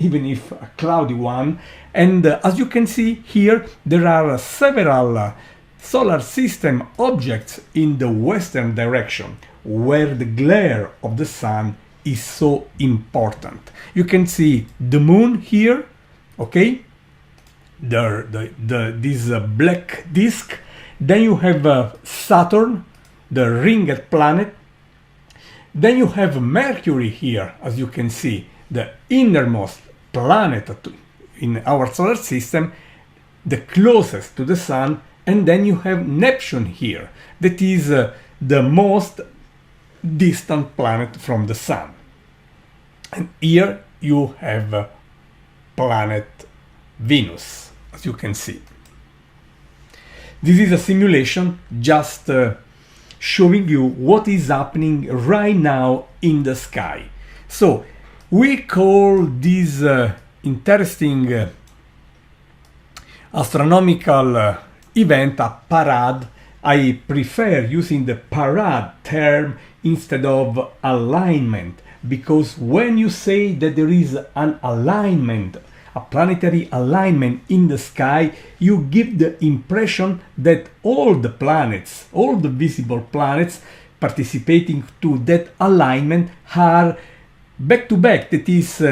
even if a cloudy one. And as you can see here, there are several solar system objects in the western direction, where the glare of the sun is so important. You can see the moon here, okay? This black disk. Then you have Saturn, the ringed planet. Then you have Mercury here, as you can see, the innermost planet in our solar system, the closest to the sun. And then you have Neptune here, that is the most distant planet from the sun. And here you have planet Venus, as you can see. This is a simulation just showing you what is happening right now in the sky. So we call this interesting astronomical event a parade. I prefer using the parade term instead of alignment, because when you say that there is an alignment, a planetary alignment in the sky, you give the impression that all the planets, all the visible planets participating to that alignment are back to back. That is,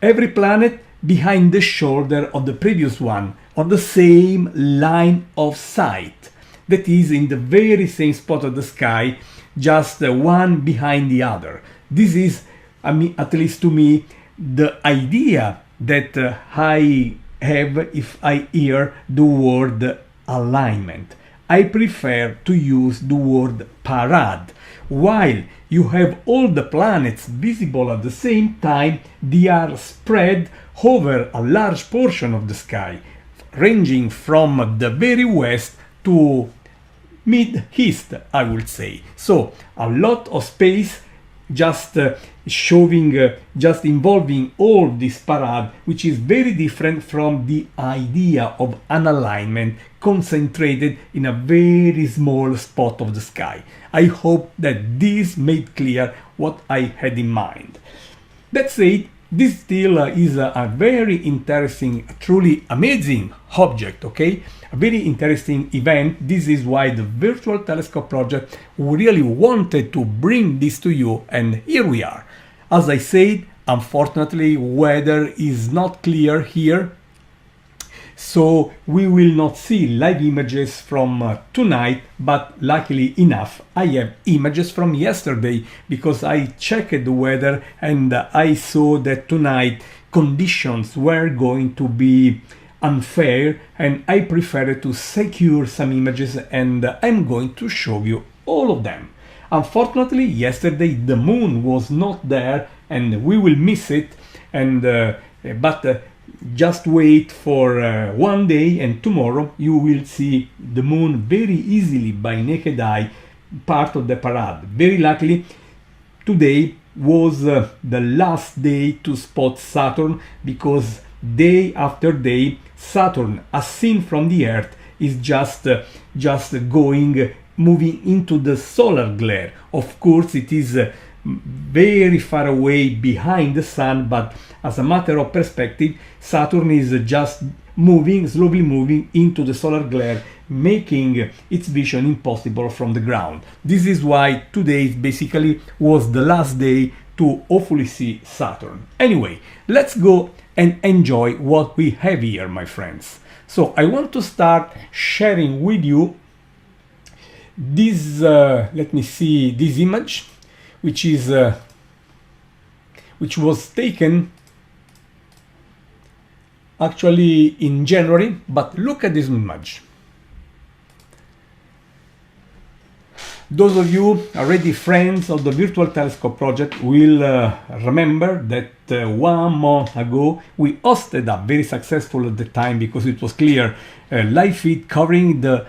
every planet behind the shoulder of the previous one, on the same line of sight. That is, in the very same spot of the sky, just one behind the other. This is, I mean, at least to me, the idea that I have if I hear the word alignment. I prefer to use the word parade. While you have all the planets visible at the same time, they are spread over a large portion of the sky, ranging from the very west to mid-east, I would say. So a lot of space just just involving all this parade, which is very different from the idea of an alignment concentrated in a very small spot of the sky. I hope that this made clear what I had in mind. That said, this still is a very interesting, truly amazing object, okay? A very interesting event. This is why the Virtual Telescope Project really wanted to bring this to you, and here we are. As I said, unfortunately, weather is not clear here, so we will not see live images from tonight, but luckily enough, I have images from yesterday, because I checked the weather and I saw that tonight conditions were going to be unfair, and I preferred to secure some images, and I'm going to show you all of them. Unfortunately, yesterday the moon was not there, and we will miss it, and but just wait for one day, and tomorrow you will see the moon very easily by naked eye, part of the parade. Very luckily, today was the last day to spot Saturn, because day after day Saturn, as seen from the Earth, is just moving into the solar glare. Of course, it is very far away behind the sun, but as a matter of perspective, Saturn is just slowly moving into the solar glare, making its vision impossible from the ground. This is why today basically was the last day to hopefully see Saturn. Anyway, let's go and enjoy what we have here, my friends. So I want to start sharing with you this, let me see, this image, which was taken actually in January, but look at this image. Those of you already friends of the Virtual Telescope Project will remember that 1 month ago we hosted a very successful at the time, because it was clear, live feed covering the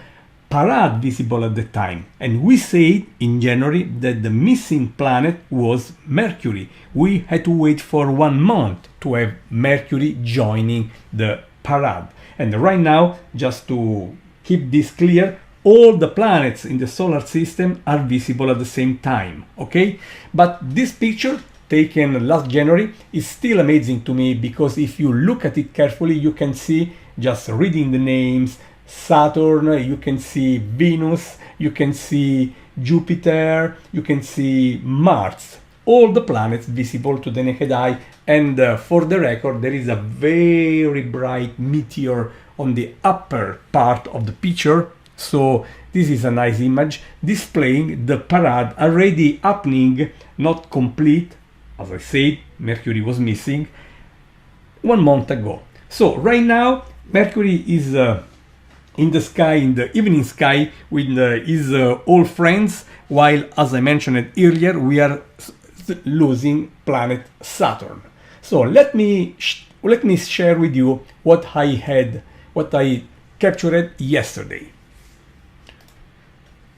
parade visible at the time, and we said in January that the missing planet was Mercury. We had to wait for 1 month to have Mercury joining the parade, and right now, just to keep this clear, all the planets in the solar system are visible at the same time, okay? But this picture taken last January is still amazing to me, because if you look at it carefully, you can see, just reading the names, Saturn, you can see Venus, you can see Jupiter, you can see Mars, all the planets visible to the naked eye. And for the record, there is a very bright meteor on the upper part of the picture. So this is a nice image displaying the parade already happening, not complete. As I said, Mercury was missing 1 month ago. So right now, Mercury is in the sky, in the evening sky, with his old friends, while, as I mentioned earlier, we are losing planet Saturn. So let me share with you what I captured yesterday.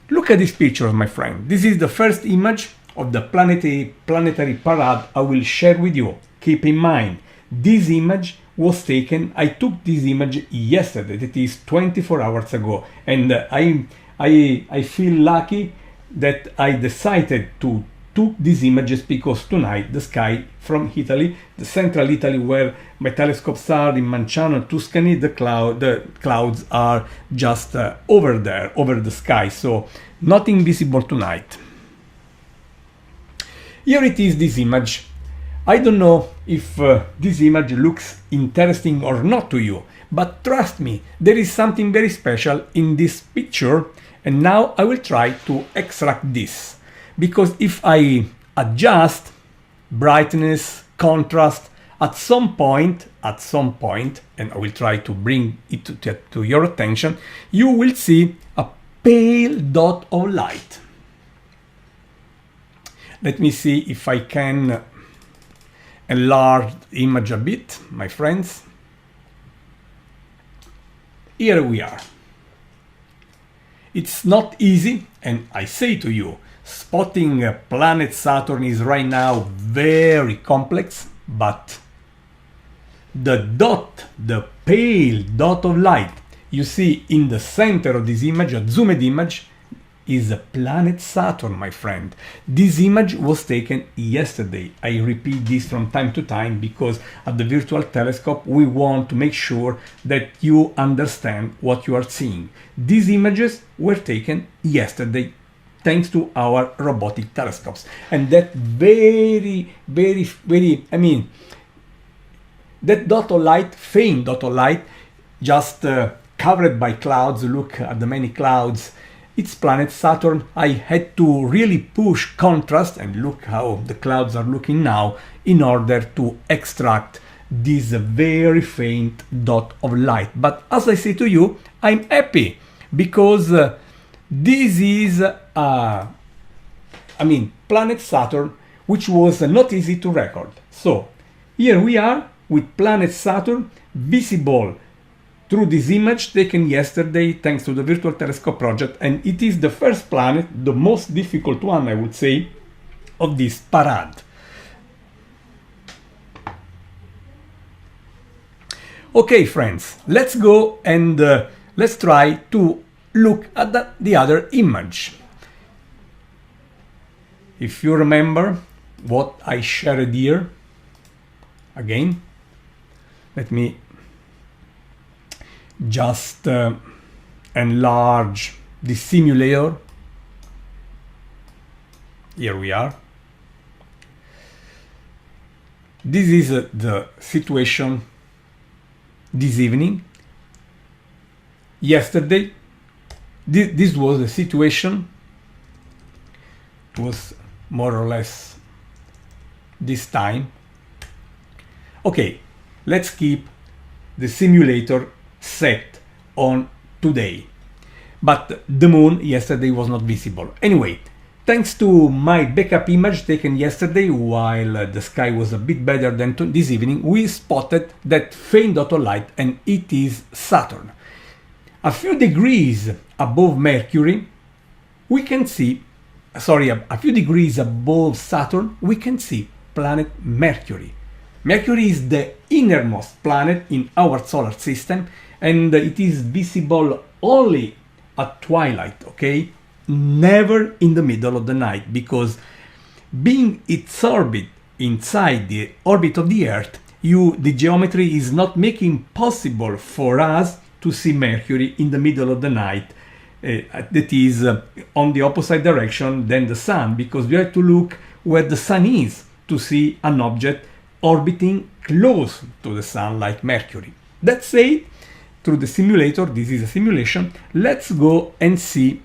Look at this picture, my friend. This is the first image of the planetary parade I will share with you. Keep in mind, this image was taken, I took this image yesterday, that is 24 hours ago, and I feel lucky that I decided to took these images because tonight the sky from Italy, the central Italy where my telescopes are in Manciano and Tuscany, the clouds are just over there, over the sky, so nothing visible tonight. Here it is, this image. I don't know if this image looks interesting or not to you, but trust me, there is something very special in this picture, and now I will try to extract this. Because if I adjust brightness, contrast, at some point, and I will try to bring it to your attention, you will see a pale dot of light. Let me see if I can enlarge the image a bit, my friends. Here we are. It's not easy, and I say to you, spotting planet Saturn is right now very complex, but the pale dot of light you see in the center of this image, a zoomed image, is planet Saturn, my friend. This image was taken yesterday. I repeat this from time to time because at the virtual telescope we want to make sure that you understand what you are seeing. These images were taken yesterday thanks to our robotic telescopes, and that very, that dot of light, faint dot of light, just covered by clouds. Look at the many clouds. It's planet Saturn. I had to really push contrast, and look how the clouds are looking now, in order to extract this very faint dot of light. But as I say to you, I'm happy because this is planet Saturn, which was not easy to record. So here we are with planet Saturn visible through this image taken yesterday thanks to the Virtual Telescope project, and it is the first planet, the most difficult one, I would say, of this parade. Okay, friends, let's go and let's try to look at the other image. If you remember what I shared here, again, let me just enlarge the simulator. Here we are. This is the situation this evening. Yesterday, this was the situation. It was more or less this time. Okay, let's keep the simulator set on today, but the moon yesterday was not visible. Anyway, thanks to my backup image taken yesterday while the sky was a bit better than this evening, we spotted that faint dot of light, and it is Saturn. A few degrees above Mercury, we can see, a few degrees above Saturn, we can see planet Mercury. Mercury is the innermost planet in our solar system, and it is visible only at twilight, okay? Never in the middle of the night, because being its orbit inside the orbit of the Earth, the geometry is not making possible for us to see Mercury in the middle of the night, that is on the opposite direction than the Sun, because we have to look where the Sun is to see an object orbiting close to the Sun like Mercury. That said, through the simulator, this is a simulation, let's go and see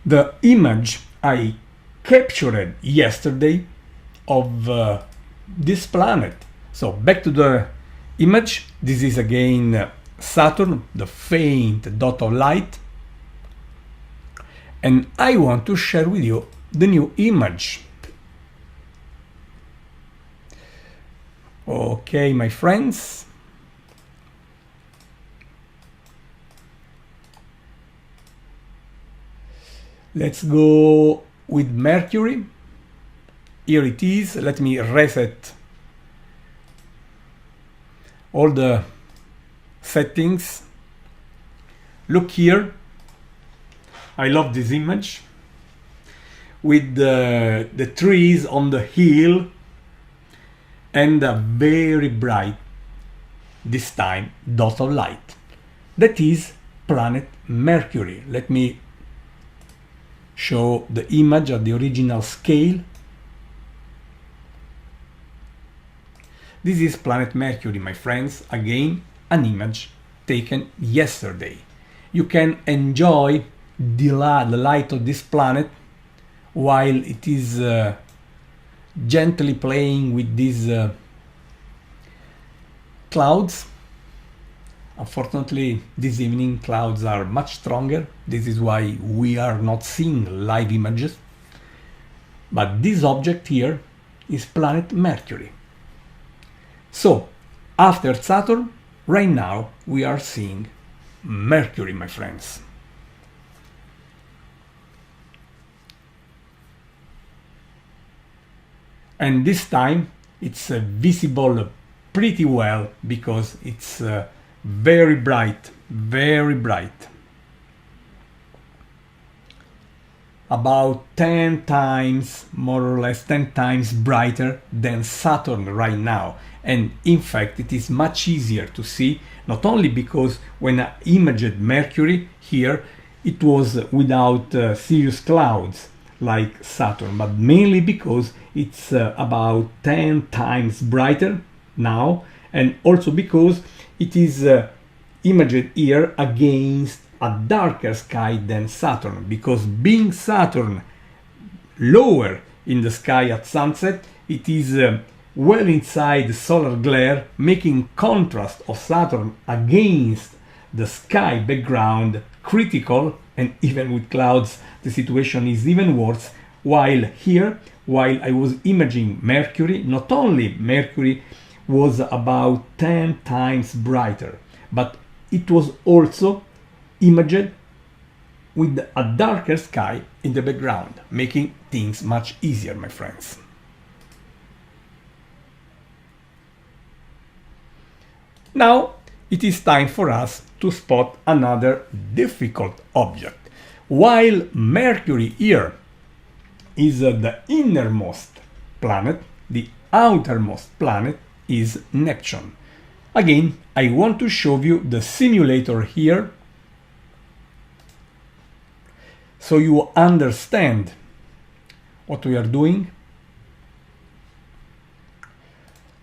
the image I captured yesterday of this planet. So back to the image. This is again Saturn, the faint dot of light, and I want to share with you the new image. Okay, my friends. Let's go with Mercury. Here it is. Let me reset all the settings. Look here. I love this image with the trees on the hill and a very bright, this time, dot of light. That is planet Mercury. Let me show the image at the original scale. This is planet Mercury, my friends. Again, an image taken yesterday. You can enjoy the light of this planet while it is gently playing with these clouds. Unfortunately, this evening clouds are much stronger. This is why we are not seeing live images. But this object here is planet Mercury. So, after Saturn, right now we are seeing Mercury, my friends. And this time it's visible pretty well because it's very bright, very bright. About 10 times, more or less 10 times brighter than Saturn right now. And in fact, it is much easier to see, not only because when I imaged Mercury here, it was without serious clouds like Saturn, but mainly because it's about 10 times brighter now, and also because it is imaged here against a darker sky than Saturn, because being Saturn lower in the sky at sunset, it is well inside the solar glare, making contrast of Saturn against the sky background critical, and even with clouds the situation is even worse. While here, while I was imaging Mercury, not only Mercury was about 10 times brighter, but it was also imaged with a darker sky in the background, making things much easier, my friends. Now it is time for us to spot another difficult object. While Mercury here is the innermost planet, the outermost planet is Neptune. Again, I want to show you the simulator here so you understand what we are doing.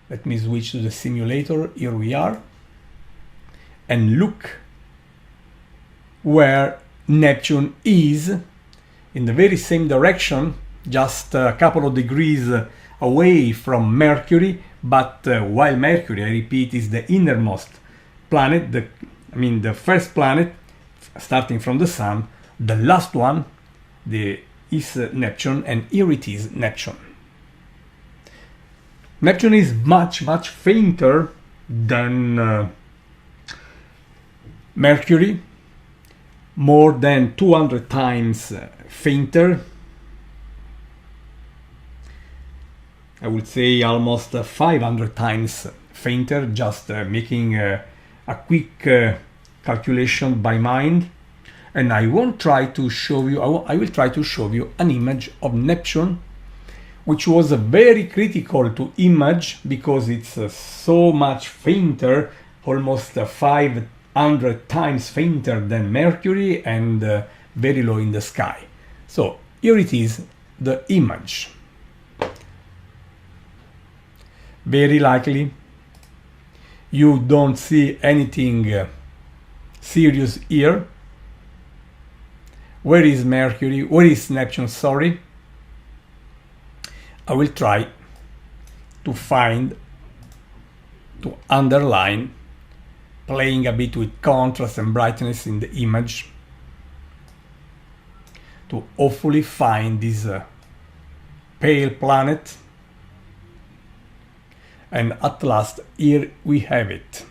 Let me switch to the simulator. Here we are. And look where Neptune is, in the very same direction, just a couple of degrees away from Mercury. But while Mercury, I repeat, is the innermost planet, the first planet starting from the Sun, the last one is Neptune, and here it is, Neptune. Neptune is much, much fainter than Mercury, more than 200 times fainter. I would say almost 500 times fainter, just making a quick calculation by mind. And I will try to show you an image of Neptune which was very critical to image because it's so much fainter, almost 500 times fainter than Mercury, and very low in the sky. So here it is, the image. Very likely you don't see anything serious here. Where is Mercury? Where is Neptune? Sorry. I will try to find, to underline, playing a bit with contrast and brightness in the image, to hopefully find this pale planet. And at last, here we have it.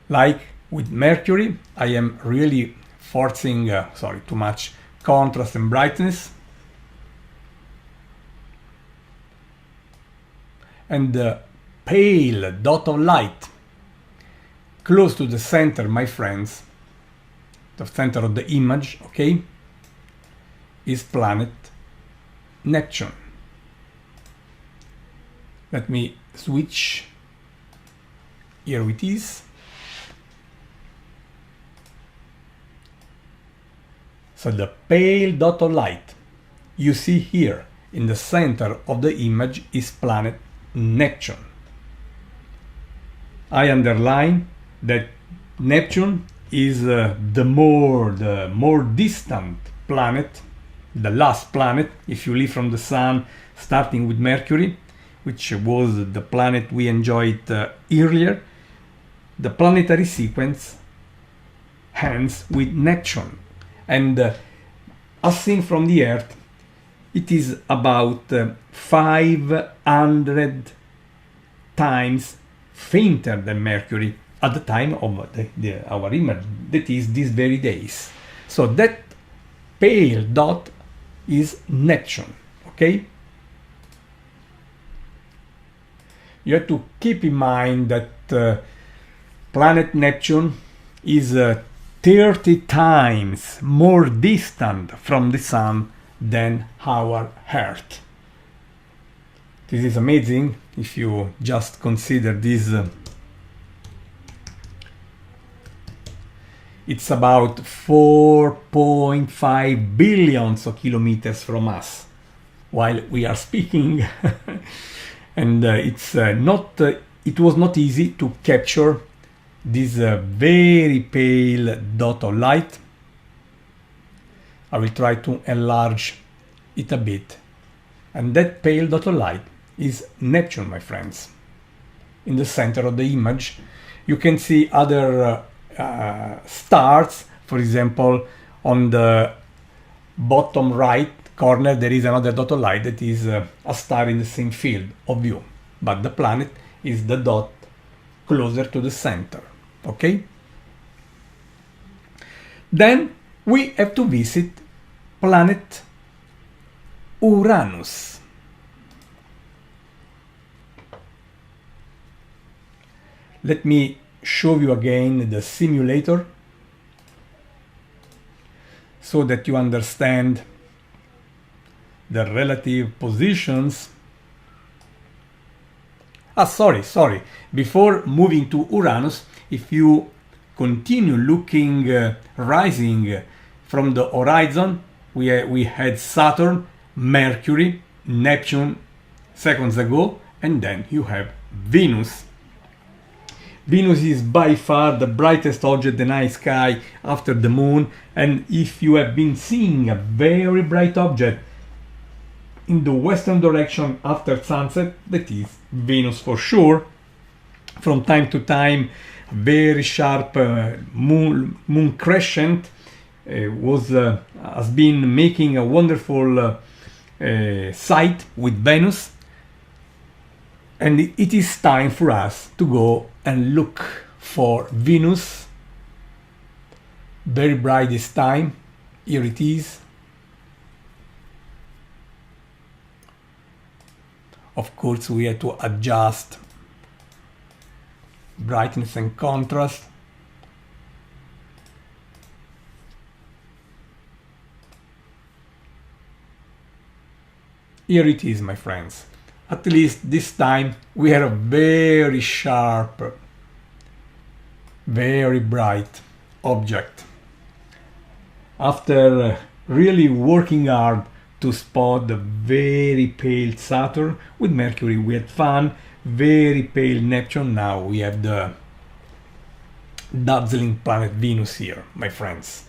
Like with Mercury, I am really forcing, too much contrast and brightness. And the pale dot of light close to the center, my friends, the center of the image, okay, is planet Neptune. Let me switch. Here it is. So the pale dot of light you see here in the center of the image is planet Neptune. I underline that Neptune is the more distant planet, the last planet if you leave from the Sun, starting with Mercury, which was the planet we enjoyed earlier. The planetary sequence ends with Neptune, and as seen from the Earth, it is about 500 times fainter than Mercury at the time of our image, that is these very days. So that pale dot is Neptune, okay? You have to keep in mind that planet Neptune is 30 times more distant from the Sun than our Earth. This is amazing if you just consider this. It's about 4.5 billions of kilometers from us while we are speaking. And it was not easy to capture this very pale dot of light. I will try to enlarge it a bit. And that pale dot of light is Neptune, my friends. In the center of the image, you can see other stars. For example, on the bottom right corner, there is another dot of light that is a star in the same field of view. But the planet is the dot closer to the center. Okay? Then we have to visit planet Uranus. Let me show you again the simulator so that you understand the relative positions. Sorry. Before moving to Uranus, if you continue looking rising from the horizon, we had Saturn, Mercury, Neptune seconds ago, and then you have Venus. Venus is by far the brightest object in the night sky after the moon, and if you have been seeing a very bright object in the western direction after sunset, that is Venus for sure. From time to time, very sharp moon crescent has been making a wonderful sight with Venus, and it is time for us to go and look for Venus. Very bright this time. Here it is. Of course, we had to adjust brightness and contrast. here it is, my friends. At least this time we have a very sharp, very bright object. After really working hard to spot the very pale Saturn, with Mercury we had fun, very pale Neptune, now we have the dazzling planet Venus here, my friends,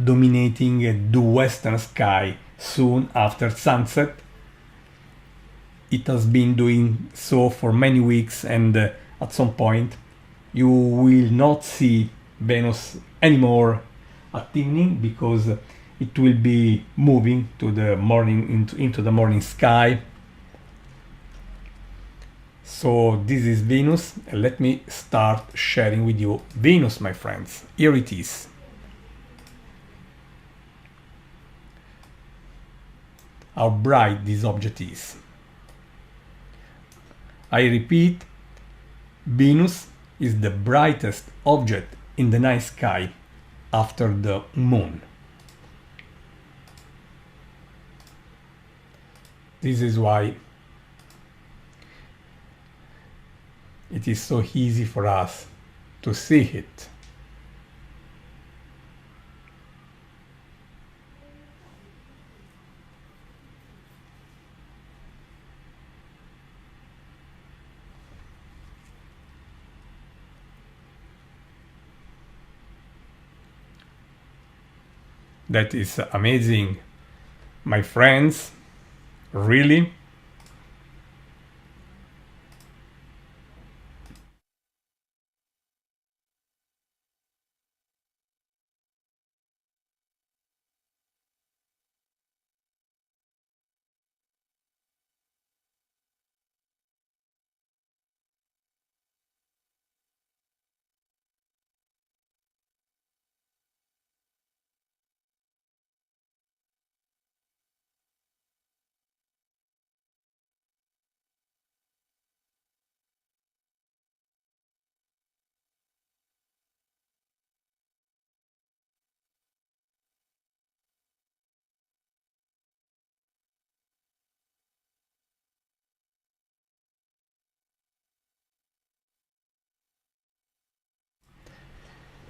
dominating the western sky soon after sunset. It has been doing so for many weeks, and at some point you will not see Venus anymore at evening, because it will be moving to the morning, into the morning sky. So this is Venus. Let me start sharing with you Venus, my friends. Here it is. How bright this object is. I repeat, Venus is the brightest object in the night sky after the moon. This is why it is so easy for us to see it. That is amazing, my friends, really.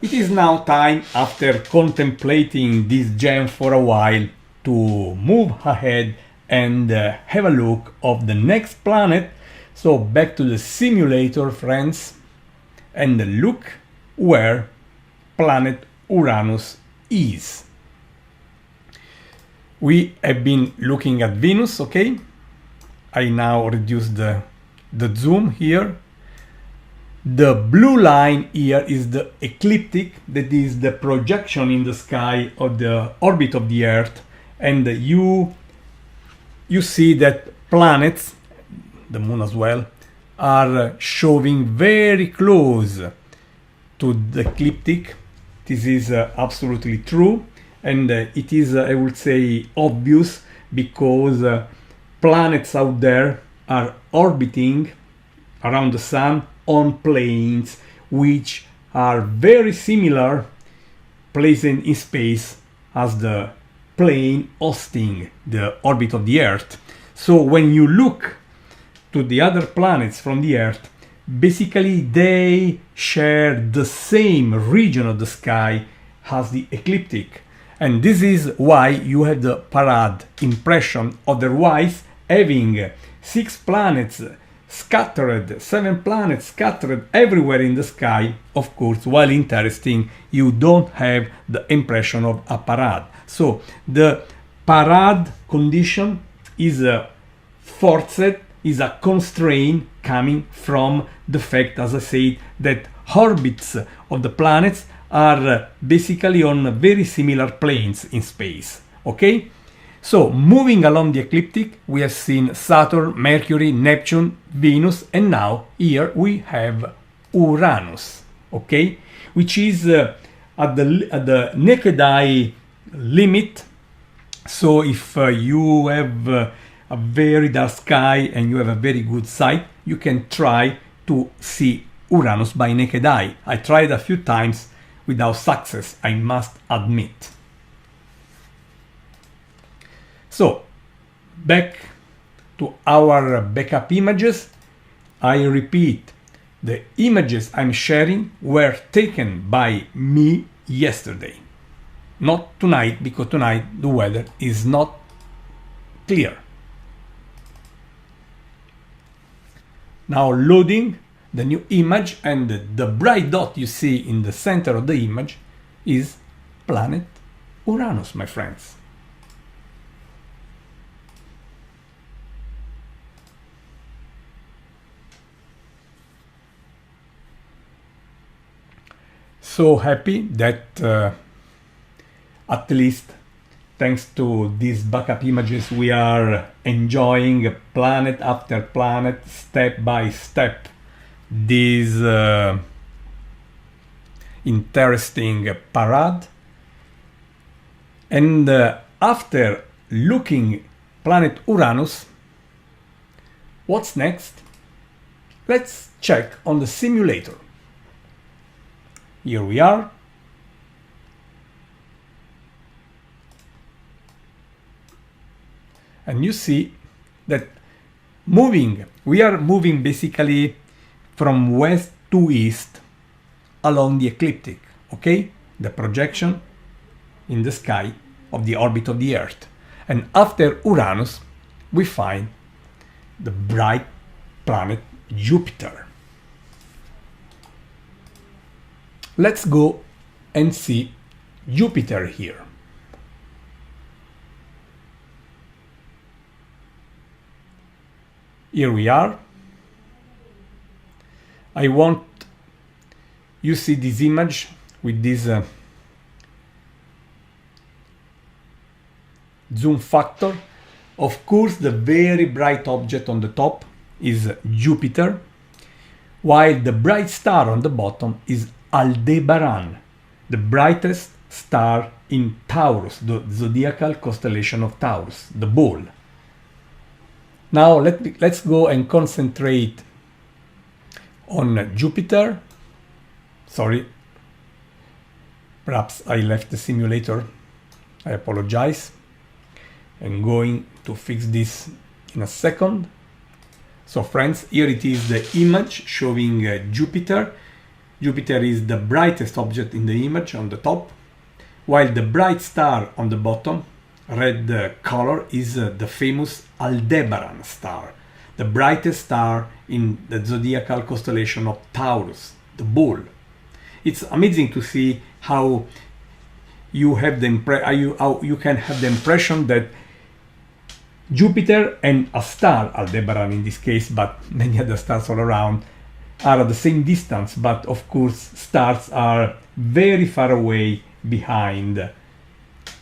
It is now time, after contemplating this gem for a while, to move ahead and have a look of the next planet. So back to the simulator, friends, and look where planet Uranus is. We have been looking at Venus, okay? I now reduce the zoom here. The blue line here is the ecliptic, that is the projection in the sky of the orbit of the Earth, and you see that planets, the moon as well, are showing very close to the ecliptic. This is absolutely true, and it is, I would say, obvious, because planets out there are orbiting around the sun on planes which are very similar places in space as the plane hosting the orbit of the Earth. So when you look to the other planets from the Earth, basically they share the same region of the sky as the ecliptic, and this is why you have the parade impression. Otherwise, having 6 planets scattered, 7 planets scattered everywhere in the sky, of course, while interesting, you don't have the impression of a parade. So the parade condition is a forced, is a constraint coming from the fact, as I said, that orbits of the planets are basically on very similar planes in space. Okay? So, moving along the ecliptic, we have seen Saturn, Mercury, Neptune, Venus, and now here we have Uranus, okay? Which is at the naked eye limit. So, if you have a very dark sky and you have a very good sight, you can try to see Uranus by naked eye. I tried a few times without success, I must admit. So, back to our backup images. I repeat, the images I'm sharing were taken by me yesterday, not tonight, because tonight the weather is not clear. Now loading the new image, and the bright dot you see in the center of the image is planet Uranus, my friends. So happy that at least thanks to these backup images we are enjoying planet after planet, step by step, this interesting parade. And after looking planet Uranus, what's next? Let's check on the simulator. Here we are. And you see that we are moving basically from west to east along the ecliptic, okay? The projection in the sky of the orbit of the Earth. And after Uranus, we find the bright planet Jupiter. Let's go and see Jupiter here. Here we are. I want you see this image with this zoom factor. Of course, the very bright object on the top is Jupiter, while the bright star on the bottom is Aldebaran, the brightest star in Taurus, the zodiacal constellation of Taurus, the bull. Now let's go and concentrate on Jupiter. Sorry, perhaps I left the simulator. I apologize. I'm going to fix this in a second. So friends, here it is, the image showing Jupiter. Jupiter is the brightest object in the image on the top, while the bright star on the bottom, red color, is the famous Aldebaran star, the brightest star in the zodiacal constellation of Taurus, the bull. It's amazing to see how you have how you can have the impression that Jupiter and a star, Aldebaran in this case, but many other stars all around, are at the same distance, but of course stars are very far away behind,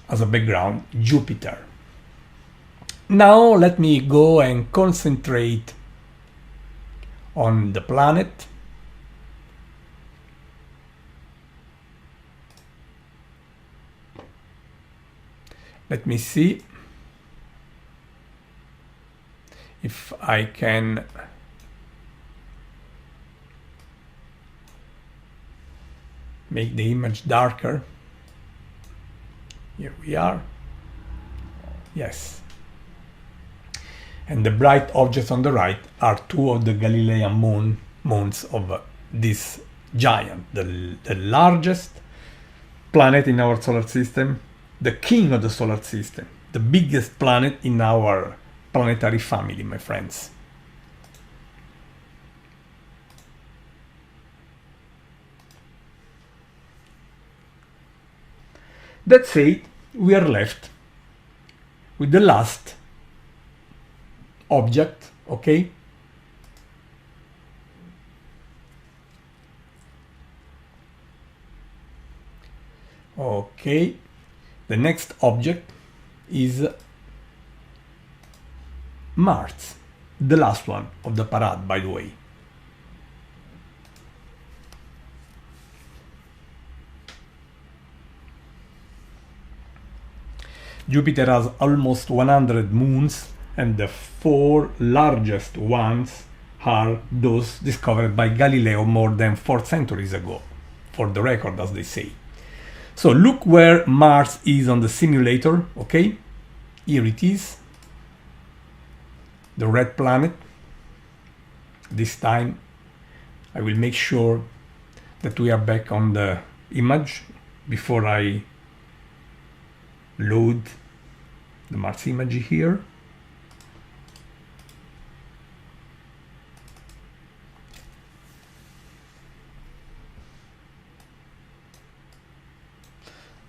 as a background, Jupiter. Now let me go and concentrate on the planet. Let me see if I can make the image darker. Here we are. Yes. And the bright objects on the right are two of the Galilean moons of this giant, the largest planet in our solar system, the king of the solar system, the biggest planet in our planetary family, my friends. That said, we are left with the last object, okay? Okay, the next object is Mars, the last one of the parade, by the way. Jupiter has almost 100 moons, and the four largest ones are those discovered by Galileo more than 4 centuries ago, for the record, as they say. So look where Mars is on the simulator, okay? Here it is. the red planet. This time I will make sure that we are back on the image before I load the Mars image here.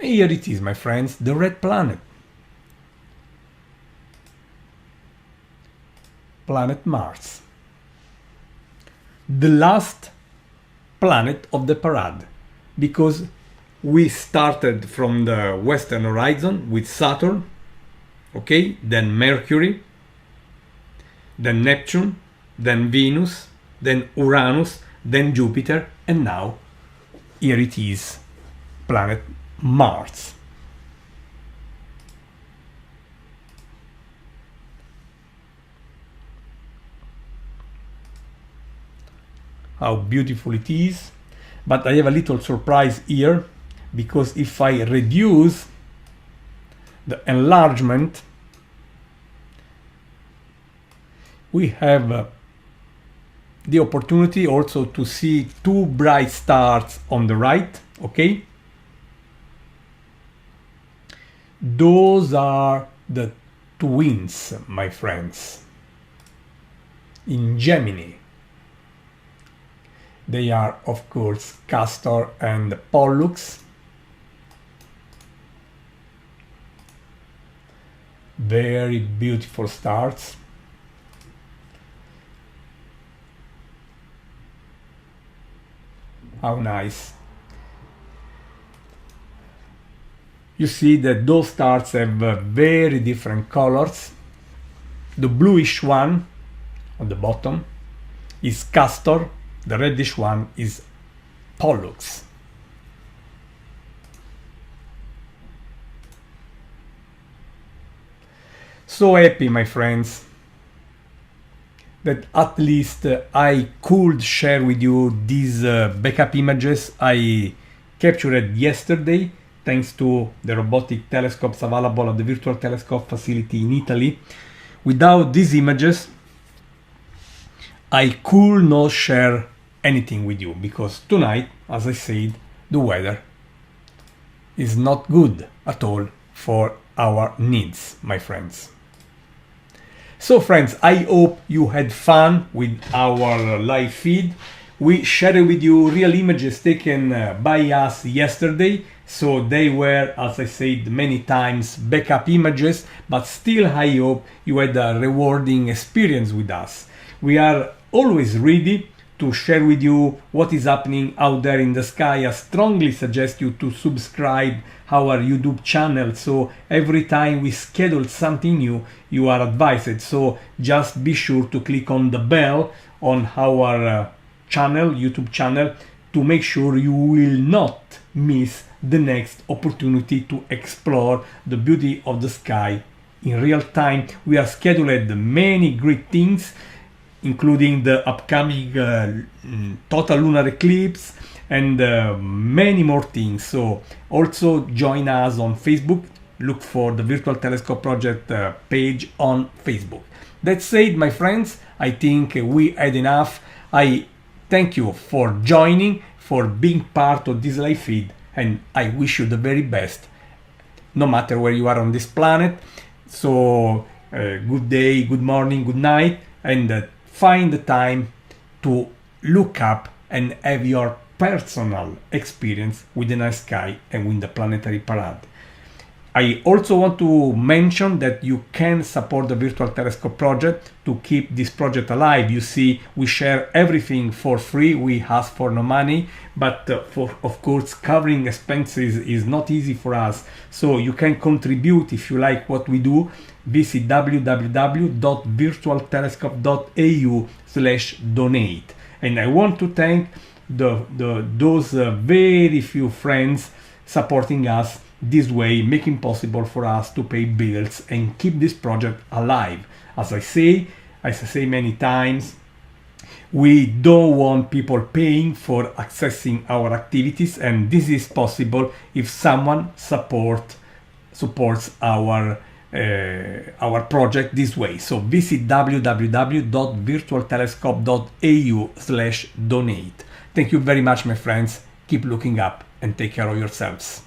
Here it is, my friends, the red planet. Planet Mars. The last planet of the parade, because we started from the western horizon with Saturn, okay, then Mercury, then Neptune, then Venus, then Uranus, then Jupiter, and now here it is, planet Mars. How beautiful it is. But I have a little surprise here, because if I reduce the enlargement, we have the opportunity also to see two bright stars on the right, okay? Those are the twins, my friends, in Gemini. They are, of course, Castor and Pollux. Very beautiful stars. How nice. You see that those stars have very different colors. The bluish one on the bottom is Castor, the reddish one is Pollux. So happy, my friends, that at least I could share with you these backup images I captured yesterday, thanks to the robotic telescopes available at the Virtual Telescope facility in Italy. Without these images, I could not share anything with you, because tonight, as I said, the weather is not good at all for our needs, my friends. So friends, I hope you had fun with our live feed. We shared with you real images taken by us yesterday, so they were, as I said many times, backup images, but still I hope you had a rewarding experience with us. We are always ready to share with you what is happening out there in the sky. I strongly suggest you to subscribe our YouTube channel, so every time we schedule something new, you are advised. So just be sure to click on the bell on our channel, YouTube channel, to make sure you will not miss the next opportunity to explore the beauty of the sky in real time. We have scheduled many great things, including the upcoming total lunar eclipse and many more things. So also join us on Facebook. Look for the Virtual Telescope Project page on Facebook. That said, my friends, I think we had enough. I thank you for joining, for being part of this live feed, and I wish you the very best, no matter where you are on this planet. So good day, good morning, good night, and find the time to look up and have your personal experience with the night sky and with the planetary parade. I also want to mention that you can support the Virtual Telescope Project to keep this project alive. You see, we share everything for free. We ask for no money, but of course, covering expenses is not easy for us. So you can contribute if you like what we do. Visit www.virtualtelescope.eu/donate. And I want to thank those very few friends supporting us this way, making possible for us to pay bills and keep this project alive. As I say many times, we don't want people paying for accessing our activities, and this is possible if someone supports our our project this way. So visit www.virtualtelescope.au/donate. Thank you very much, my friends. Keep looking up and take care of yourselves.